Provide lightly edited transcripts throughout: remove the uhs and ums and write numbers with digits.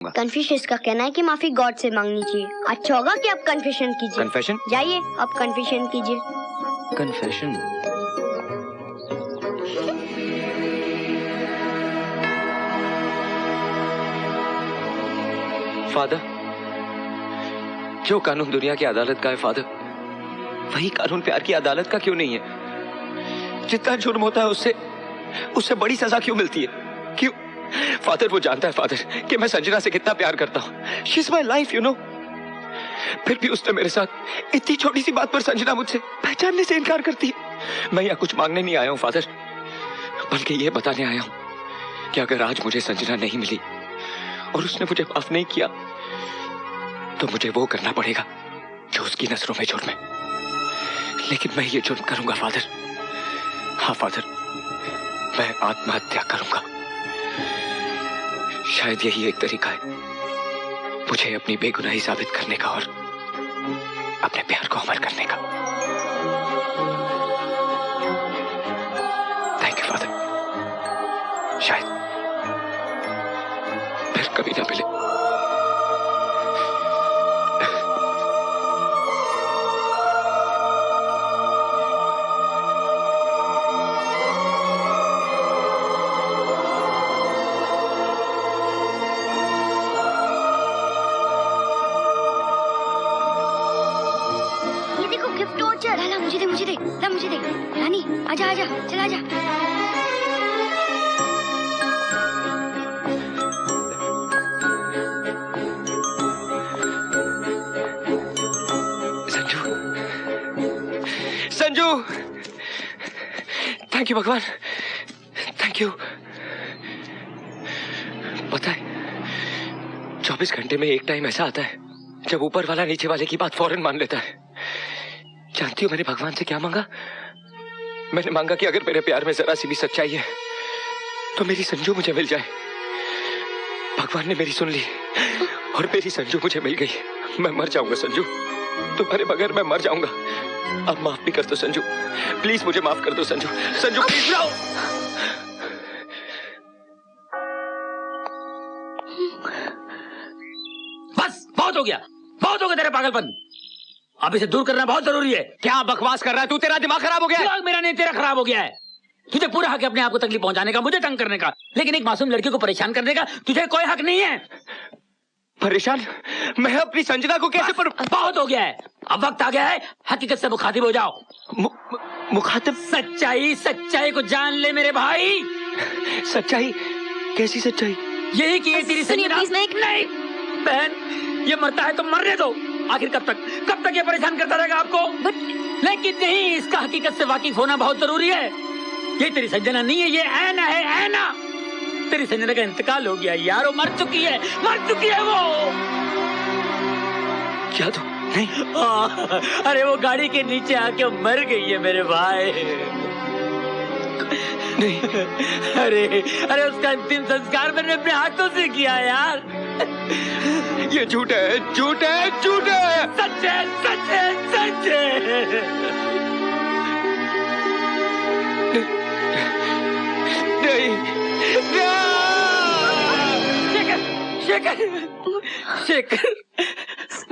Confucius का कहना है कि माफी गॉड से मांगनी चाहिए। अच्छा होगा कि आप कन्फेशन कीजिए। कन्फेशन? जाइए आप कन्फेशन कीजिए। कन्फेशन? फादर, जो कानून दुनिया की अदालत का है फादर, वही कानून प्यार की अदालत का क्यों नहीं है? जितना जुर्म होता है उससे बड़ी सजा क्यों मिलती है? क्यों? फादर वो जानता है फादर कि मैं संजना से कितना प्यार करता हूं। She is my life you know. फिर भी उसने मेरे साथ इतनी छोटी सी बात पर संजना मुझसे पहचानने से इनकार करती है। मैं यहाँ कुछ मांगने नहीं आया हूँ फादर, बल्कि ये बताने आया हूँ कि अगर आज मुझे संजना नहीं मिली और उसने मुझे माफ नहीं किया तो मुझे वो करना पड़ेगा जो उसकी नजरों में जुर्म है। लेकिन मैं ये जुर्म करूंगा फादर। हाँ फादर, मैं आत्महत्या करूंगा। शायद यही एक तरीका है मुझे अपनी बेगुनाही साबित करने का और अपने प्यार को अमर करने का। Thank you father. शायद फिर कभी ना मिले। Gift voucher. ला मुझे दे, ला मुझे दे। रानी आजा चल आजा। संजू, थैंक यू भगवान, थैंक यू। पता है 24 घंटे में एक टाइम ऐसा आता है जब ऊपर वाला नीचे वाले की बात फौरन मान लेता है। जानती हो मैंने भगवान से क्या मांगा? मैंने मांगा कि अगर मेरे प्यार में जरा सी भी सच्चाई है तो मेरी संजू मुझे मिल जाए। भगवान ने मेरी सुन ली और मेरी संजू मुझे मिल गई। मैं मर जाऊंगा संजू, तुम्हारे बगैर मैं मर जाऊंगा। अब माफ भी कर दो संजू, प्लीज मुझे माफ कर दो संजू। संजू प्लीज जाओ। बस बहुत हो गया तेरा पागलपन। अब इसे दूर करना बहुत जरूरी है। क्या बकवास कर रहा है तू? तेरा दिमाग खराब हो गया है? दिमाग मेरा नहीं, तेरा खराब हो गया है। तुझे पूरा हक है अपने आप को तकलीफ पहुंचाने का, मुझे तंग करने का, लेकिन एक मासूम लड़की को परेशान करने का तुझे कोई हक नहीं है। परेशान? मैं अपनी संजना को कैसे बहुत हो गया है। अब वक्त आ गया है हकीकत से मुखातिब हो जाओ। मुखातिब? सच्चाई को जान ले मेरे भाई। सच्चाई? कैसी सच्चाई? यही कि ये तेरी संजना नहीं बहन, ये मरता है तो मरने दो। आखिर कब तक ये परेशान करता रहेगा आपको? लेकिन नहीं, इसका हकीकत से वाकिफ होना बहुत जरूरी है। ये तेरी संजना नहीं है, ये ऐना है, ऐना। तेरी संजना का इंतकाल हो गया यार, वो मर चुकी है वो। क्या तू? नहीं। अरे वो गाड़ी के नीचे आके मर गई है मेरे भाई। नहीं। अरे उसका अंतिम संस्कार मैंने अपने हाथों से किया यार। ये झूठ है। सच है। नहीं। शेखर,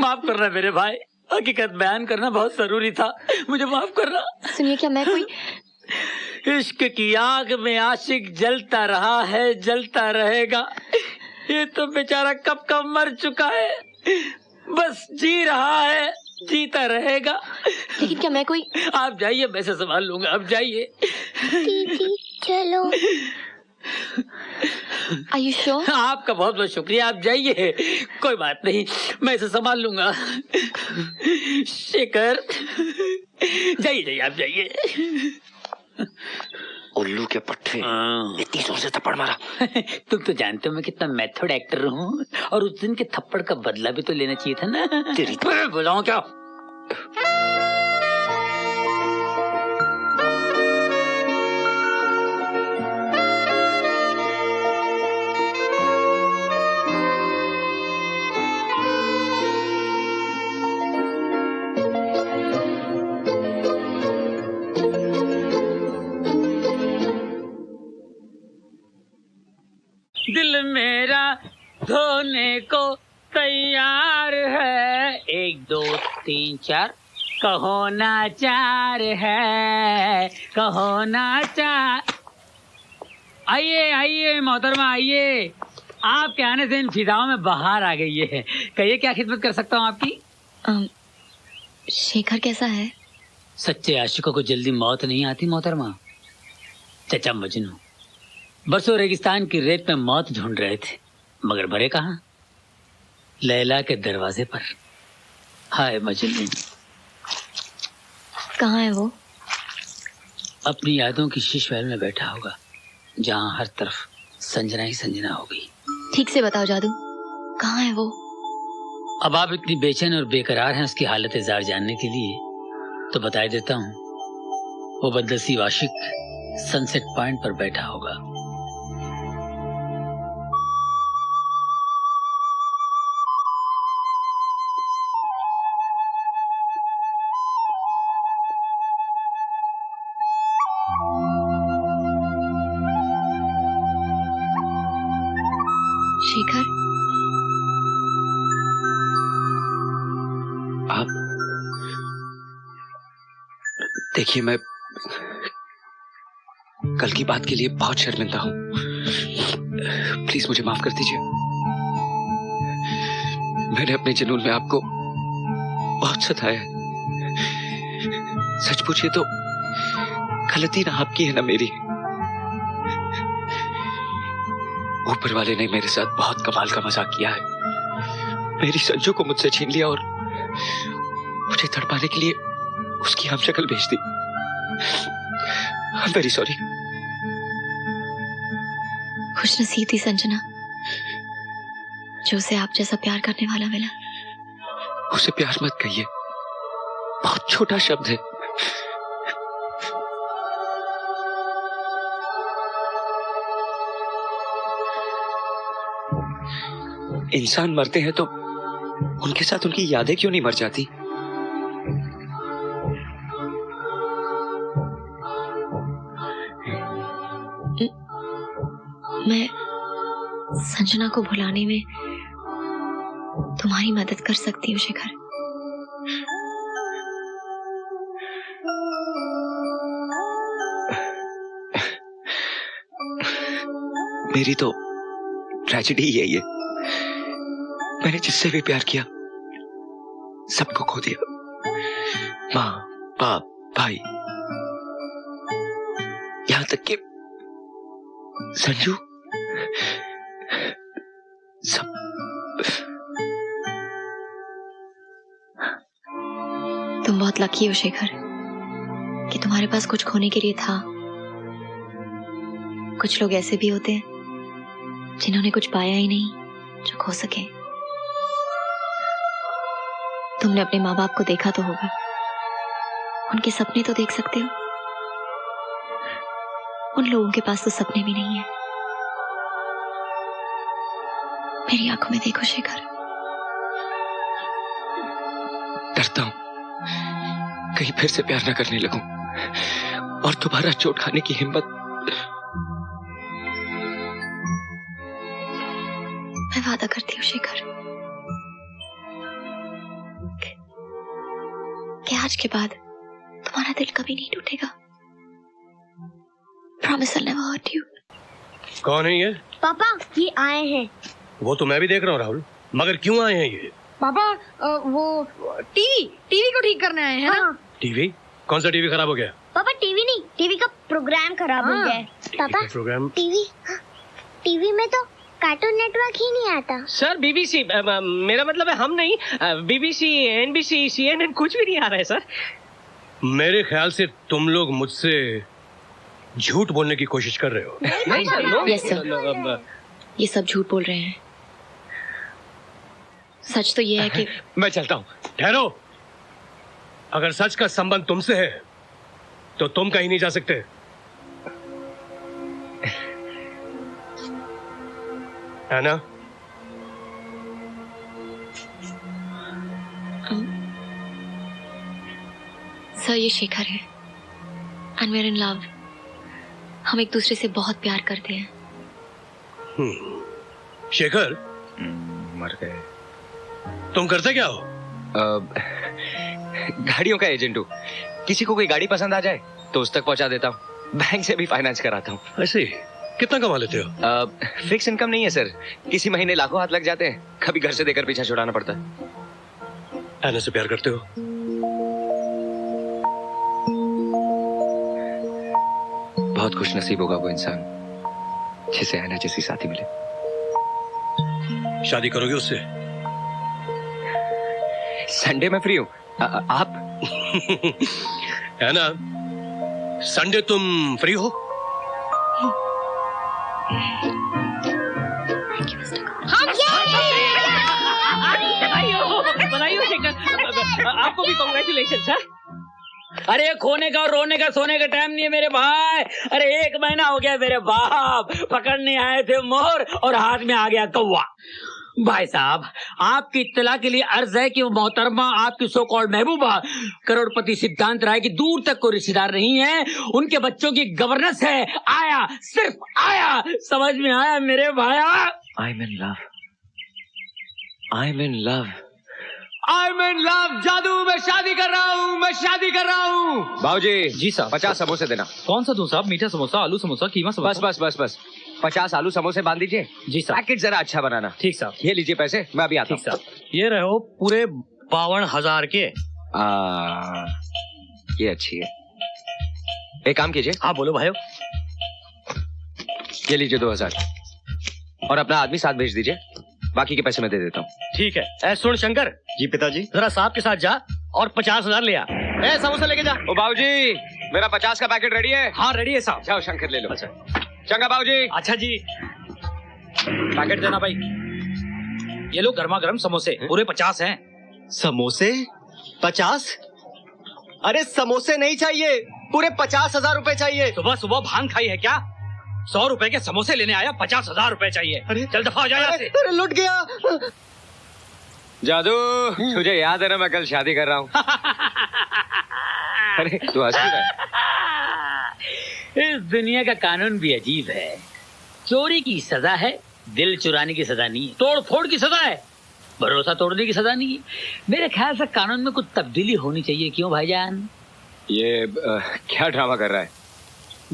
माफ करना मेरे भाई, हकीकत बयान करना बहुत जरूरी था, मुझे माफ करना। सुनिए, क्या मैं कोई इश्क की आग में आशिक जलता रहा है, जलता रहेगा। ये तो बेचारा कब का मर चुका है, बस जी रहा है, जीता रहेगा। लेकिन क्या मैं कोई? आप जाइए, मैं से संभाल लूंगा, आप जाइए। दीदी चलो। Are you sure? आपका बहुत बहुत शुक्रिया, आप जाइए, कोई बात नहीं, मैं इसे संभाल लूंगा। शेखर जाइए, आप जाइए। उल्लू के पट्टे, इतनी जोर से थप्पड़ मारा। तुम तो जानते हो मैं कितना मेथड एक्टर हूँ, और उस दिन के थप्पड़ का बदला भी तो लेना चाहिए था ना। तेरी बुलाऊं क्या? दिल मेरा धोने को तैयार है। 1 2 3 4 कहो ना चार है, कहो ना चार। आइए आइए मोहतरमा आइए, आपके आने से इन फिजाओं में बहार आ गई है। कहिए क्या खिदमत कर सकता हूँ आपकी? शेखर कैसा है? सच्चे आशिकों को जल्दी मौत नहीं आती मोहतरमा। चचा मजनू बरसों रेगिस्तान की रेत में मौत ढूंढ रहे थे, मगर भरे कहाँ? लैला के दरवाजे पर। हाय मजनू। कहाँ है वो? अपनी यादों की शीश महल में बैठा होगा, जहाँ हर तरफ संजना ही संजना हो गई। ठीक से बताओ जादू, कहाँ है वो? अब आप इतनी बेचैन और बेकरार हैं उसकी हालत जार जानने के लिए, तो बता देता हूँ। वो बदनसीब आशिक सनसेट पॉइंट पर बैठा होगा। शेखर, आप देखिए, मैं कल की बात के लिए बहुत शर्मिंदा हूं। प्लीज मुझे माफ कर दीजिए। मैंने अपने जुनून में आपको बहुत सताया है। सच पूछिए तो गलती ना आपकी है ना मेरी। ऊपर वाले ने मेरे साथ बहुत कमाल का मजाक किया है। मेरी संजू को मुझसे छीन लिया और मुझे तड़पाने के लिए उसकी हम शक्ल भेज दी। I'm very sorry। खुशनसीब थी संजना जो उसे आप जैसा प्यार करने वाला मिला। उसे प्यार मत कहिए, बहुत छोटा शब्द है। इंसान मरते हैं तो उनके साथ उनकी यादें क्यों नहीं मर जाती? मैं संजना को भुलाने में तुम्हारी मदद कर सकती हूँ शेखर। मेरी तो ट्रेजेडी ही है ये। मैंने जिससे भी प्यार किया सबको खो दिया। माँ, बाप, भाई, यहां तक कि संजू, सब। तुम बहुत लकी हो शेखर कि तुम्हारे पास कुछ खोने के लिए था। कुछ लोग ऐसे भी होते हैं जिन्होंने कुछ पाया ही नहीं जो खो सके। तुमने अपने माँ बाप को देखा तो होगा, उनके सपने तो देख सकते हो। उन लोगों के पास तो सपने भी नहीं है। मेरी आंखों में देखो शेखर। डरता हूं कहीं फिर से प्यार न करने लगूं और दोबारा चोट खाने की हिम्मत। मैं वादा करती हूँ शेखर कि आज के बाद तुम्हारा दिल कभी नहीं टूटेगा। Promise I'll never hurt you। कौन है ये? पापा, ये आए हैं। वो तो मैं भी देख रहा हूँ राहुल, मगर क्यों आए हैं ये? पापा वो टीवी को ठीक करने आए हैं ना? टीवी? कौन सा टीवी खराब हो गया? पापा टीवी नहीं, टीवी का प्रोग्राम खराब हो गया है। पापा प्रोग्राम? टीवी में तो कार्टून नेटवर्क ही नहीं आता। सर बीबीसी, मेरा मतलब है हम नहीं, बीबीसी, एनबीसी, सीएनएन कुछ भी नहीं आ रहा है सर। मेरे ख्याल से तुम लोग मुझसे झूठ बोलने की कोशिश कर रहे हो। नहीं सर, Yes, sir। ये सब झूठ बोल रहे हैं। सच तो ये है कि मैं चलता हूँ। ठहरो, अगर सच का संबंध तुमसे है तो तुम कहीं नहीं जा सकते। है ना? सर ये शेखर है and we're in love। हम एक दूसरे से बहुत प्यार करते हैं। शेखर, मर गए। तुम करते क्या हो? गाड़ियों का एजेंट हूँ। किसी को कोई गाड़ी पसंद आ जाए तो उस तक पहुंचा देता हूँ। बैंक से भी फाइनेंस कराता हूँ। ऐसे कितना कमा लेते हो? फिक्स इनकम नहीं है सर, किसी महीने लाखों हाथ लग जाते हैं, कभी घर से देकर पीछा छुड़ाना पड़ता है। ऐना से प्यार करते हो? बहुत खुश नसीब होगा वो इंसान जिसे ऐना जैसी साथी मिले। शादी करोगे उससे? संडे में फ्री हूँ। आप? ऐना, संडे तुम फ्री हो? बधाई हो शेखर, आपको भी कॉन्ग्रेचुलेशन। अरे खोने का और रोने का सोने का टाइम नहीं है मेरे भाई। अरे 1 महीना हो गया मेरे बाप पकड़ने आए थे मोर और हाथ में आ गया कौवा। भाई साहब, आपकी इत्तला के लिए अर्ज है कि वो मोहतरमा आपकी सो कॉल्ड महबूबा करोड़पति सिद्धांत राय की दूर तक कोई रिश्तेदार नहीं है, उनके बच्चों की गवर्नेंस है। आया, सिर्फ आया, समझ में आया मेरे भाया। I am in love, I am in love, I am in love. जादू, मैं शादी कर रहा हूँ, मैं शादी कर रहा हूँ। बाबूजी जी साहब। 50 समोसे देना। कौन सा दूं साहब? मीठा समोसा, आलू समोसा, कीमा समोसा? बस बस बस बस 50 आलू समोसे बांध दीजिए। जी साहब। पैकेट जरा अच्छा बनाना। ठीक साहब। ये लीजिए पैसे, मैं अभी आता हूँ। ठीक साहब। ये रहो पूरे 52,000 के। ये अच्छी है। एक काम कीजिए। हाँ बोलो भाइयों। ये लीजिए 2000 और अपना आदमी साथ भेज दीजिए, बाकी के पैसे मैं दे देता हूँ। ठीक है। ए सुन शंकर। जी पिताजी। जरा साहब के साथ जा और 50,000 ले आ। ए समोसा लेके जा। ओ बाबूजी, मेरा 50 का पैकेट रेडी है। हाँ रेडी है साहब। जाओ शंकर ले लो। अच्छा चंगा बाबूजी। अच्छा जी। पैकेट देना भाई। ये लो गर्मा गर्म समोसे, पूरे 50 हैं। समोसे 50? अरे समोसे नहीं चाहिए, पूरे 50,000 रुपए चाहिए। सुबह सुबह भांग खाई है क्या? 100 रुपए के समोसे लेने आया, 50,000 रुपए चाहिए। अरे चल दफा हो जाए यहाँ से। अरे लुट गया। जादू, तुझे याद है ना मैं कल शादी कर रहा हूँ। अरे तू हंस क्यों रहा है? इस दुनिया का कानून भी अजीब है। चोरी की सजा है, दिल चुराने की सजा नहीं है। तोड़ फोड़ की सजा है, भरोसा तोड़ने की सजा नहीं है। मेरे ख्याल से कानून में कुछ तब्दीली होनी चाहिए। क्यों भाईजान? ये क्या ड्रामा कर रहा है?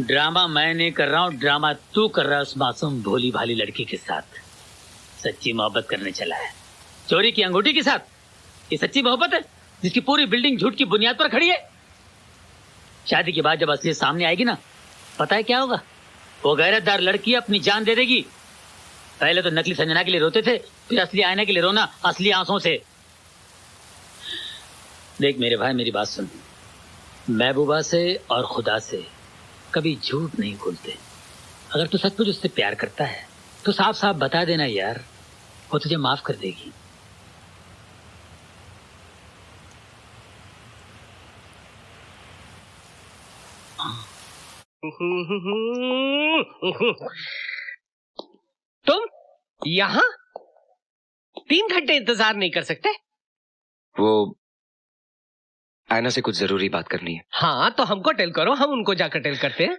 ड्रामा मैं नहीं कर रहा हूँ, ड्रामा तू कर रहा है उस मासूम भोली भाली लड़की के साथ। सच्ची मोहब्बत करने चला है चोरी की अंगूठी के साथ। ये सच्ची मोहब्बत है जिसकी पूरी बिल्डिंग झूठ की बुनियाद पर खड़ी है। शादी के बाद जब असलियत सामने आएगी ना, पता है क्या होगा? वो गैरतदार लड़की अपनी जान दे देगी। पहले तो नकली संजना के लिए रोते थे, फिर असली आईना के लिए रोना, असली आंसुओं से। देख मेरे भाई, मेरी बात सुन। महबूबा से और खुदा से कभी झूठ नहीं बोलते। अगर तू सचमुच उससे प्यार करता है तो साफ साफ बता देना यार, वो तुझे माफ कर देगी। तुम यहाँ 3 घंटे इंतजार नहीं कर सकते? वो ऐना से कुछ जरूरी बात करनी है। हाँ तो हमको टेल करो, हम उनको जाकर टेल करते हैं।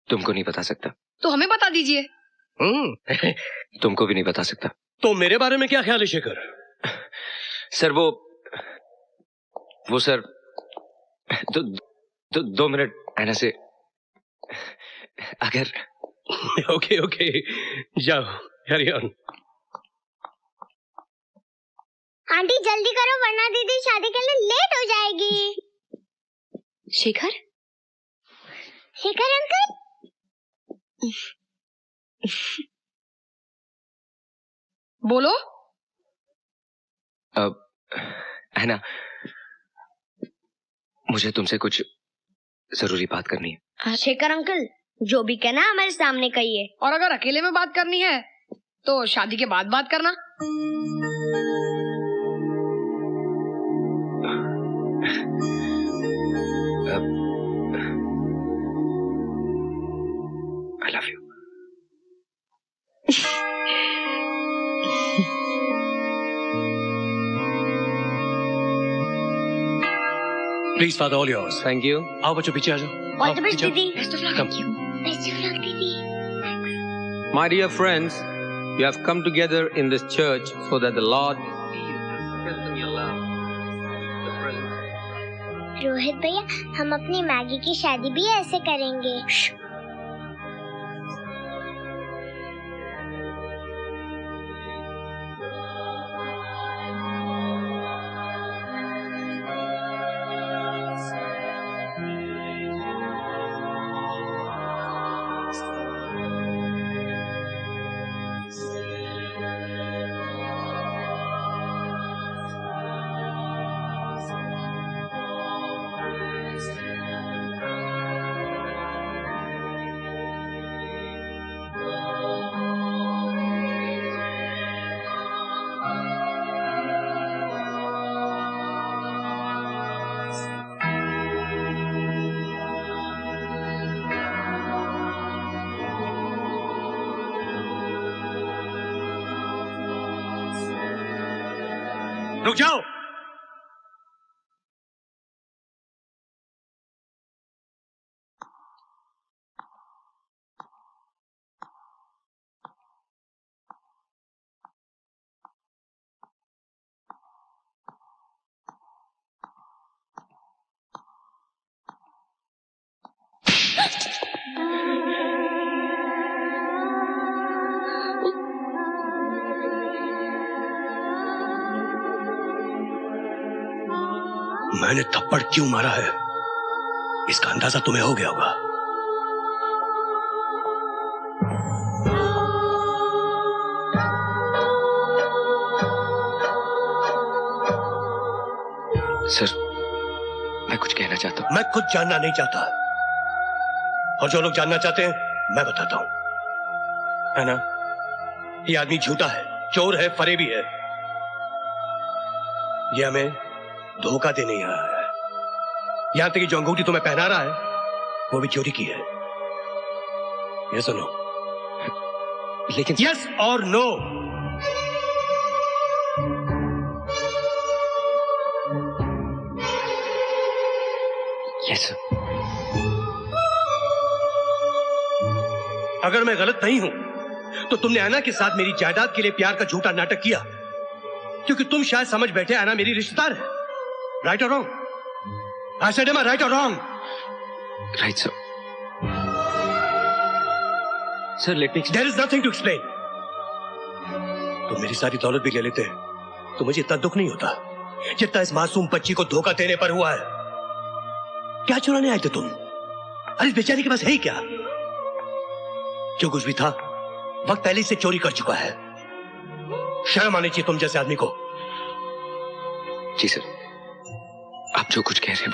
तुमको नहीं बता सकता। तो हमें बता दीजिए। तुमको भी नहीं बता सकता। तो मेरे बारे में क्या ख्याल है शेखर? सर वो सर 2 मिनट ऐना से अगर। ओके ओके, जाओ कैरी ऑन। आंटी जल्दी करो वरना दीदी शादी के लिए लेट हो जाएगी। शेखर? शेखर अंकल। बोलो। है ना, मुझे तुमसे कुछ जरूरी बात करनी है। शेखर अंकल, जो भी कहना हमारे सामने कहिए। और अगर अकेले में बात करनी है तो शादी के बाद बात करना। I love you. Please father, all yours. Thank you. आओ बच्चों पीछे आ जाओ। ऑल द बेस्ट दीदी। Best of luck. Best of luck दीदी। My dear friends, You have come together in this church so that the Lord sees and strengthens your love. The presence. Rohit भैया, हम अपनी Maggi की शादी भी ऐसे करेंगे। रुक जाओ। मैंने थप्पड़ क्यों मारा है, इसका अंदाजा तुम्हें हो गया होगा। सर, मैं कुछ कहना चाहता हूं। मैं कुछ जानना नहीं चाहता, और जो लोग जानना चाहते हैं मैं बताता हूं। है ना, ये आदमी झूठा है, चोर है, फरेबी है। ये हमें धोखा देने ही आया है। यहां तक कि जो अंगूठी तुम्हें पहना रहा है वो भी चोरी की है। ये सुनो, लेकिन यस और नो? यस। अगर मैं गलत नहीं हूं तो तुमने अन्ना के साथ मेरी जायदाद के लिए प्यार का झूठा नाटक किया, क्योंकि तुम शायद समझ बैठे अन्ना मेरी रिश्तेदार है। राइट और wrong? I said, am I right or wrong? Right, sir. Sir, let me explain. There is nothing to explain. तुम मेरी सारी दौलत भी ले लेते तो मुझे इतना दुख नहीं होता जितना इस मासूम बच्ची को धोखा देने पर हुआ है। क्या चुराने आए थे तुम? अरे इस बेचारी के पास है ही क्या? जो कुछ भी था वक्त पहले से चोरी कर चुका है। शर्म आनी चाहिए तुम जैसे आदमी को। जी सर, आप जो कुछ कह रहे हैं